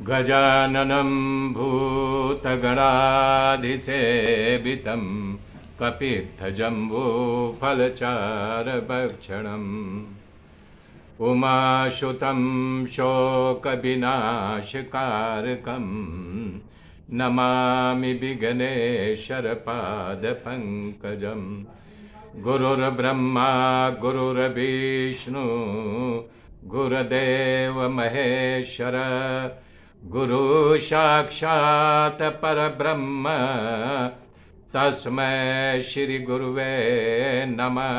गजाननं भूतगणाधिसेवितं कपित्थजम्बूफलचारभक्षणम् उमाशुतं शोकविनाशकारकं नमामि विघ्नेश्वरपादपङ्कजं। गुरुर्ब्रह्मा गुरुर्विष्णु गुरुदेव महेश्वर गुरु साक्षात् परब्रह्म तस्मै श्री गुरुवे नमः।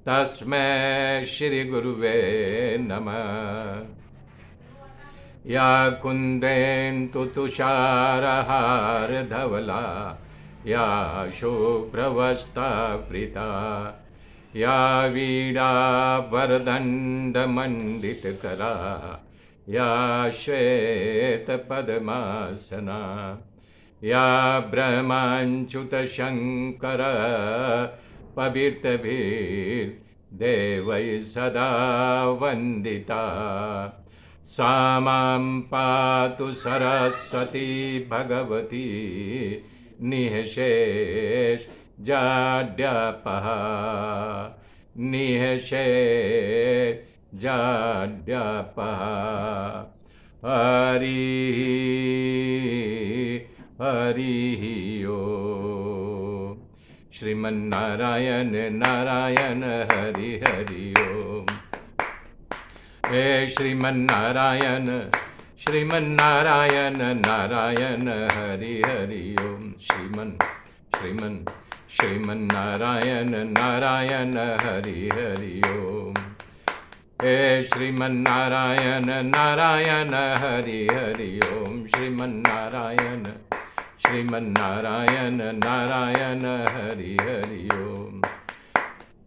तस्मै श्री गुरुवे नमः। या कुन्देन्दु तुषारहार धवला या शुभ्रवस्त्रावृता या वीणा वरदण्डमण्डितकरा या श्वेत पद्मासना या ब्रह्माच्युतशङ्कर पवित्रभिर्देवैः सदा वन्दिता। सा मां पातु सरस्वती भगवती निःशेषजाड्यापः निःशेषजाड्यापः। हरिः हरिः ओम्। श्रीमन्नारायण नारायण हरि हरि ओम्। हे श्रीमन्नारायण श्रीमन्नारायण नारायण हरि हरि ओम्। श्रीमन्नारायण नारायण हरि हरि ओम्। हे श्रीमन्नारायण नारायण हरि हरि ओम्। श्रीमन्नारायण नारायण हरि हरि ओम्।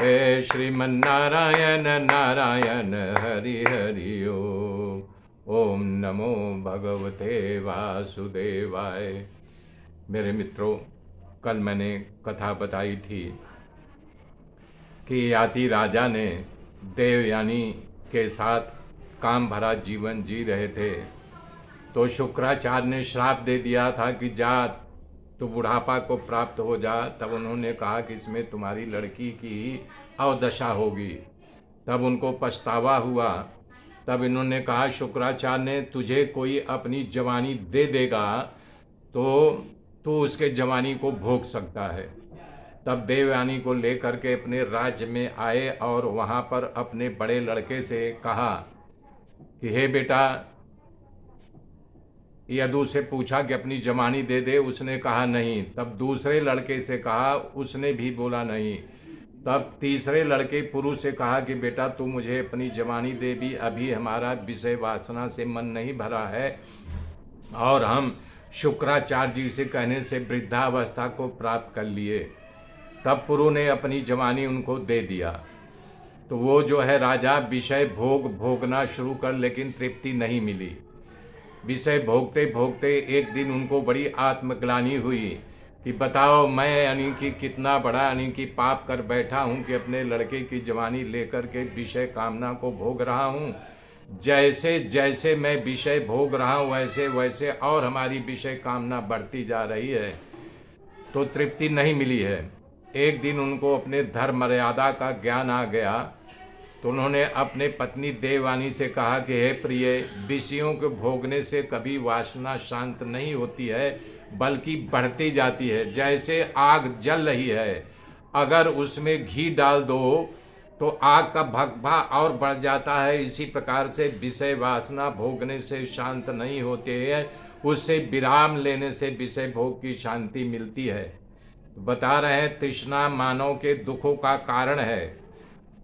हे श्रीमन्नारायण नारायण हरि हरि ओम्। ओम नमो भगवते वासुदेवाय। मेरे मित्रों, कल मैंने कथा बताई थी कि याति राजा ने देवयानी के साथ काम भरा जीवन जी रहे थे, तो शुक्राचार्य ने श्राप दे दिया था कि जा तो बुढ़ापा को प्राप्त हो जा। तब उन्होंने कहा कि इसमें तुम्हारी लड़की की अवदशा होगी। तब उनको पछतावा हुआ। तब इन्होंने कहा शुक्राचार्य ने तुझे कोई अपनी जवानी दे देगा तो तू उसके जवानी को भोग सकता है। तब देवयानी को लेकर के अपने राज्य में आए और वहाँ पर अपने बड़े लड़के से कहा कि हे बेटा, यदु से पूछा कि अपनी जवानी दे दे, उसने कहा नहीं। तब दूसरे लड़के से कहा, उसने भी बोला नहीं। तब तीसरे लड़के पुरुष से कहा कि बेटा तू मुझे अपनी जवानी दे, भी अभी हमारा विषय वासना से मन नहीं भरा है और हम शुक्राचार्य जी से कहने से वृद्धावस्था को प्राप्त कर लिए। तब पुरु ने अपनी जवानी उनको दे दिया। तो वो जो है राजा विषय भोगना शुरू कर, लेकिन तृप्ति नहीं मिली। विषय भोगते भोगते एक दिन उनको बड़ी आत्मग्लानि हुई कि बताओ मैं यानी कि कितना बड़ा यानी कि पाप कर बैठा हूँ कि अपने लड़के की जवानी लेकर के विषय कामना को भोग रहा हूँ। जैसे जैसे मैं विषय भोग रहा हूँ वैसे वैसे और हमारी विषय कामना बढ़ती जा रही है, तो तृप्ति नहीं मिली है। एक दिन उनको अपने धर्म मर्यादा का ज्ञान आ गया, तो उन्होंने अपने पत्नी देवयानी से कहा कि हे प्रिय, विषयों को भोगने से कभी वासना शांत नहीं होती है बल्कि बढ़ती जाती है। जैसे आग जल रही है, अगर उसमें घी डाल दो तो आग का भगभा और बढ़ जाता है। इसी प्रकार से विषय वासना भोगने से शांत नहीं होते हैं, उससे विराम लेने से विषय भोग की शांति मिलती है। तो बता रहे हैं तृष्णा मानव के दुखों का कारण है,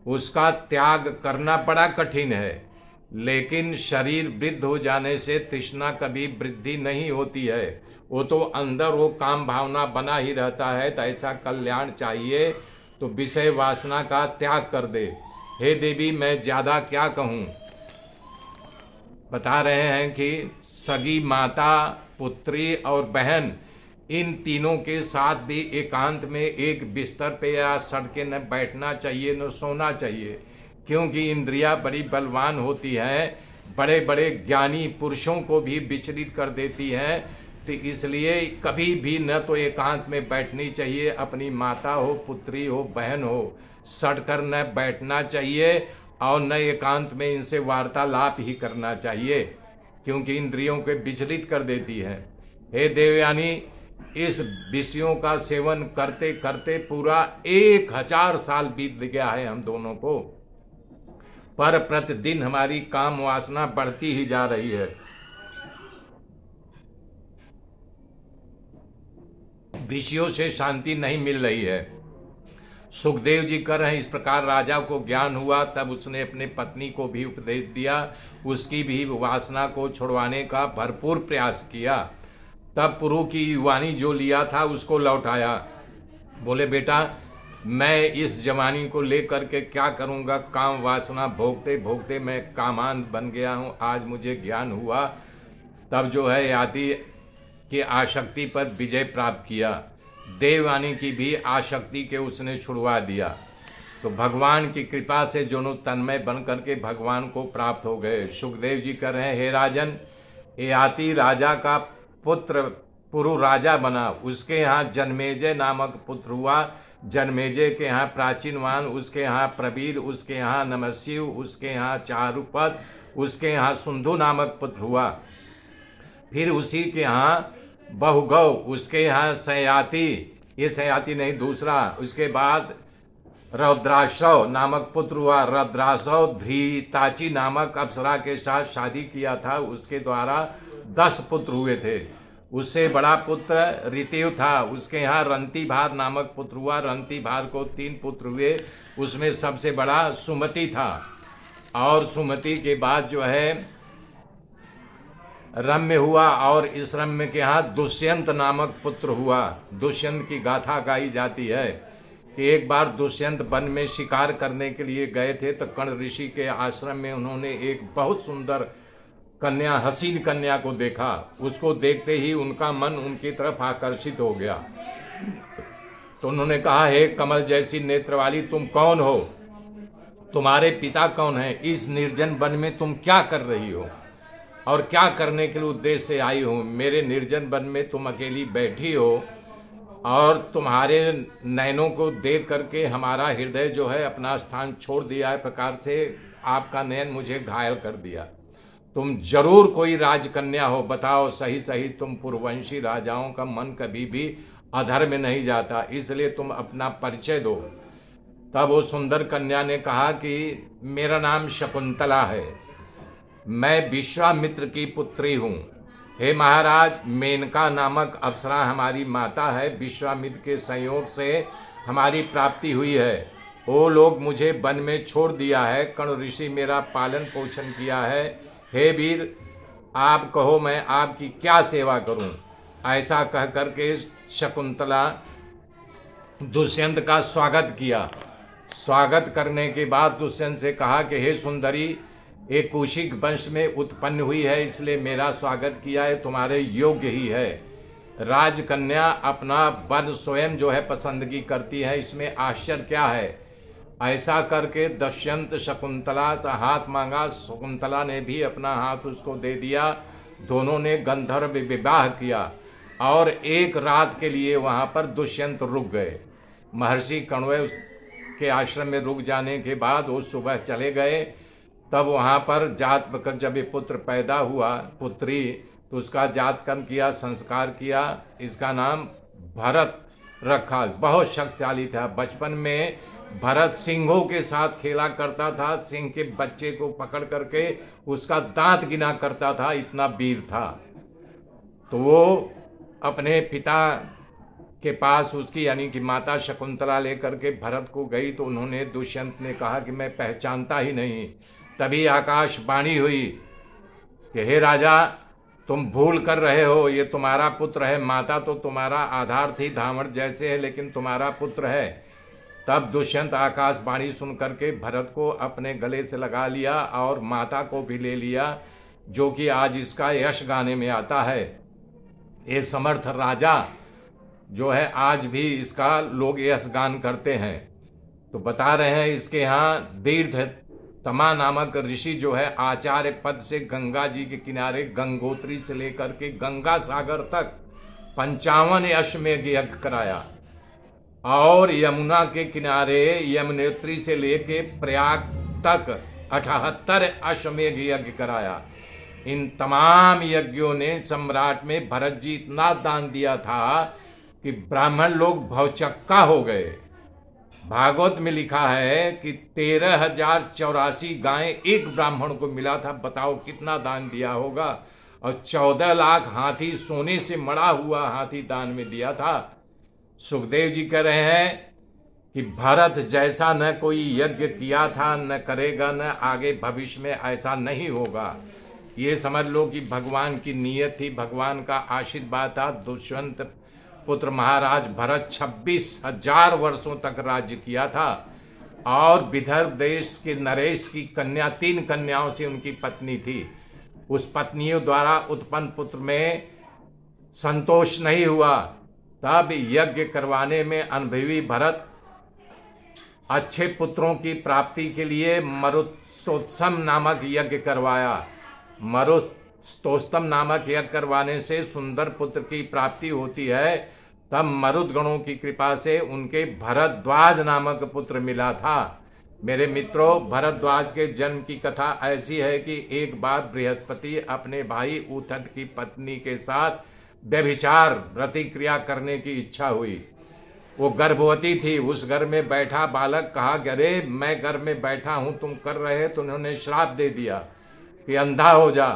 उसका त्याग करना बड़ा कठिन है। लेकिन शरीर वृद्ध हो जाने से तृष्णा कभी वृद्धि नहीं होती है, वो तो अंदर वो काम भावना बना ही रहता है। तो ऐसा कल्याण चाहिए तो विषय वासना का त्याग कर दे। हे देवी, मैं ज्यादा क्या कहूँ। बता रहे हैं कि सगी माता, पुत्री और बहन, इन तीनों के साथ भी एकांत में एक बिस्तर पे या सड़के न बैठना चाहिए न सोना चाहिए, क्योंकि इंद्रियां बड़ी बलवान होती हैं। बड़े बड़े ज्ञानी पुरुषों को भी विचलित कर देती है। तो इसलिए कभी भी न तो एकांत में बैठनी चाहिए, अपनी माता हो, पुत्री हो, बहन हो, सड़कर न बैठना चाहिए और न एकांत में इनसे वार्तालाप ही करना चाहिए, क्योंकि इंद्रियों को विचलित कर देती है। हे देवयानी, इस विषयों का सेवन करते करते पूरा 1000 साल बीत गया है हम दोनों को, पर प्रतिदिन हमारी काम वासना बढ़ती ही जा रही है। विषयों से शांति नहीं मिल रही है। सुखदेव जी कर रहे हैं, इस प्रकार राजा को ज्ञान हुआ, तब उसने अपने पत्नी को भी उपदेश दिया, उसकी भी वासना को छुड़वाने का भरपूर प्रयास किया। तब पुरु की युवानी जो लिया था उसको लौटाया। बोले बेटा, मैं इस जवानी को लेकर के क्या करूंगा, काम वासना भोगते भोगते मैं कामांध बन गया हूं। आज मुझे ज्ञान हुआ, तब जो है यति की आसक्ति पर विजय प्राप्त किया, देवयानी की भी आसक्ति के उसने छुड़वा दिया। तो भगवान की कृपा से दोनों तन्मय बन करके भगवान को प्राप्त हो गए। सुखदेव जी कह रहे हैं, हे राजन, यति राजा का पुत्र पुरु राजा बना, उसके यहाँ जन्मेजय नामक पुत्र हुआ। जन्मेजय के यहाँ प्राचीनवान, उसके यहाँ प्रवीर, उसके यहाँ नमस्यु, उसके यहाँ चारुपद, उसके यहाँ सुंधु नामक पुत्र हुआ। फिर उसी के यहाँ बहुगौ, उसके यहाँ सयाति, ये सयाति नहीं दूसरा, उसके बाद रौद्रासव नामक पुत्र हुआ। रौद्रासव धृताची नामक अप्सरा के साथ शादी किया था, उसके द्वारा 10 पुत्र हुए थे। उससे बड़ा पुत्र ऋतु था, उसके यहाँ रंतिभार नामक पुत्र हुआ। रंतिभार को 3 पुत्र हुए, उसमें सबसे बड़ा सुमति था। और सुमति के बाद जो है रम्य हुआ, और इस रम्य के यहाँ दुष्यंत नामक पुत्र हुआ। दुष्यंत की गाथा गाई जाती है कि एक बार दुष्यंत वन में शिकार करने के लिए गए थे, तो कर्ण ऋषि के आश्रम में उन्होंने एक बहुत सुंदर कन्या, हसीन कन्या को देखा। उसको देखते ही उनका मन उनकी तरफ आकर्षित हो गया। तो उन्होंने कहा, हे कमल जैसी नेत्र वाली, तुम कौन हो, तुम्हारे पिता कौन है, इस निर्जन वन में तुम क्या कर रही हो और क्या करने के लिए उद्देश्य से आई हो। मेरे निर्जन वन में तुम अकेली बैठी हो और तुम्हारे नयनों को देख करके हमारा हृदय जो है अपना स्थान छोड़ दिया है, प्रकार से आपका नयन मुझे घायल कर दिया। तुम जरूर कोई राजकन्या हो, बताओ सही सही, तुम पूर्ववंशी राजाओं का मन कभी भी अधर में नहीं जाता, इसलिए तुम अपना परिचय दो। तब वो सुंदर कन्या ने कहा कि मेरा नाम शकुंतला है, मैं विश्वामित्र की पुत्री हूँ। हे महाराज, मेनका नामक अप्सरा हमारी माता है, विश्वामित्र के संयोग से हमारी प्राप्ति हुई है। वो लोग मुझे वन में छोड़ दिया है, कर्ण ऋषि मेरा पालन पोषण किया है। हे वीर, आप कहो मैं आपकी क्या सेवा करूं। ऐसा कह करके शकुंतला दुष्यंत का स्वागत किया। स्वागत करने के बाद दुष्यंत से कहा कि हे सुंदरी, एक कौशिक वंश में उत्पन्न हुई है, इसलिए मेरा स्वागत किया है, तुम्हारे योग्य ही है। राजकन्या अपना वन स्वयं जो है पसंदगी करती है, इसमें आश्चर्य क्या है। ऐसा करके दुष्यंत शकुंतला का हाथ मांगा, शकुंतला ने भी अपना हाथ उसको दे दिया। दोनों ने गंधर्व विवाह किया और एक रात के लिए वहां पर दुष्यंत रुक गए। महर्षि कण्व के आश्रम में रुक जाने के बाद वो सुबह चले गए। तब वहां पर जात पकर जब ये पुत्र पैदा हुआ, पुत्री, तो उसका जातकर्म किया, संस्कार किया। इसका नाम भरत रखा। बहुत शक्तिशाली था। बचपन में भरत सिंहों के साथ खेला करता था, सिंह के बच्चे को पकड़ करके उसका दांत गिना करता था, इतना वीर था। तो वो अपने पिता के पास उसकी यानी कि माता शकुंतला लेकर के भरत को गई, तो उन्होंने, दुष्यंत ने कहा कि मैं पहचानता ही नहीं। तभी आकाशवाणी हुई कि हे राजा, तुम भूल कर रहे हो, ये तुम्हारा पुत्र है। माता तो तुम्हारा आधार थी, धामड़ जैसे है, लेकिन तुम्हारा पुत्र है। तब दुष्यंत आकाशवाणी सुन करके भरत को अपने गले से लगा लिया और माता को भी ले लिया, जो कि आज इसका यश गाने में आता है। ये समर्थ राजा जो है आज भी इसका लोग यश गान करते हैं। तो बता रहे हैं इसके यहाँ दीर्घ तमा नामक ऋषि जो है आचार्य पद से गंगा जी के किनारे गंगोत्री से लेकर के गंगा सागर तक 55 अश्वमेध यज्ञ कराया और यमुना के किनारे यमुनोत्री से लेके प्रयाग तक 78 अश्वमेध यज्ञ कराया। इन तमाम यज्ञों ने सम्राट में भरत जी इतना दान दिया था कि ब्राह्मण लोग भवचक्का हो गए। भागवत में लिखा है कि 13,084 गायें एक ब्राह्मण को मिला था। बताओ कितना दान दिया होगा। और 14 लाख हाथी, सोने से मड़ा हुआ हाथी दान में दिया था। सुखदेव जी कह रहे हैं कि भरत जैसा न कोई यज्ञ किया था, न करेगा, न आगे भविष्य में ऐसा नहीं होगा। ये समझ लो कि भगवान की नीयत थी, भगवान का आशीर्वाद था। दुष्यंत पुत्र महाराज भरत 26,000 वर्षों तक राज्य किया था और विदर्भ देश के नरेश की कन्या, 3 कन्याओं से उनकी पत्नी थी। उस पत्नियों द्वारा उत्पन्न पुत्र में संतोष नहीं हुआ, तब यज्ञ करवाने में अनुभवी भरत अच्छे पुत्रों की प्राप्ति के लिए मरुत्सोत्सम नामक यज्ञ करवाया। मरुत्सोत्सम नामक यज्ञ करवाने से सुंदर पुत्र की प्राप्ति होती है। तब मरुदगणों की कृपा से उनके भरद्वाज नामक पुत्र मिला था। मेरे मित्रों, भरद्वाज के जन्म की कथा ऐसी है कि एक बार बृहस्पति अपने भाई उथत की पत्नी के साथ व्यभिचार प्रतिक्रिया करने की इच्छा हुई। वो गर्भवती थी। उस घर में बैठा बालक कहा, अरे मैं घर में बैठा हूं, तुम कर रहे, तो उन्होंने श्राप दे दिया कि अंधा हो जा।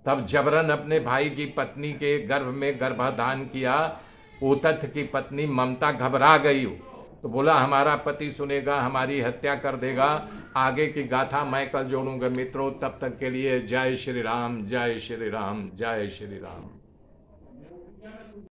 तब जबरन अपने भाई की पत्नी के गर्भ में गर्भाधान किया। उतथ की पत्नी ममता घबरा गई, तो बोला हमारा पति सुनेगा, हमारी हत्या कर देगा। आगे की गाथा मैं कल जोड़ूंगा मित्रों। तब तक के लिए जय श्री राम, जय श्री राम, जय श्री राम।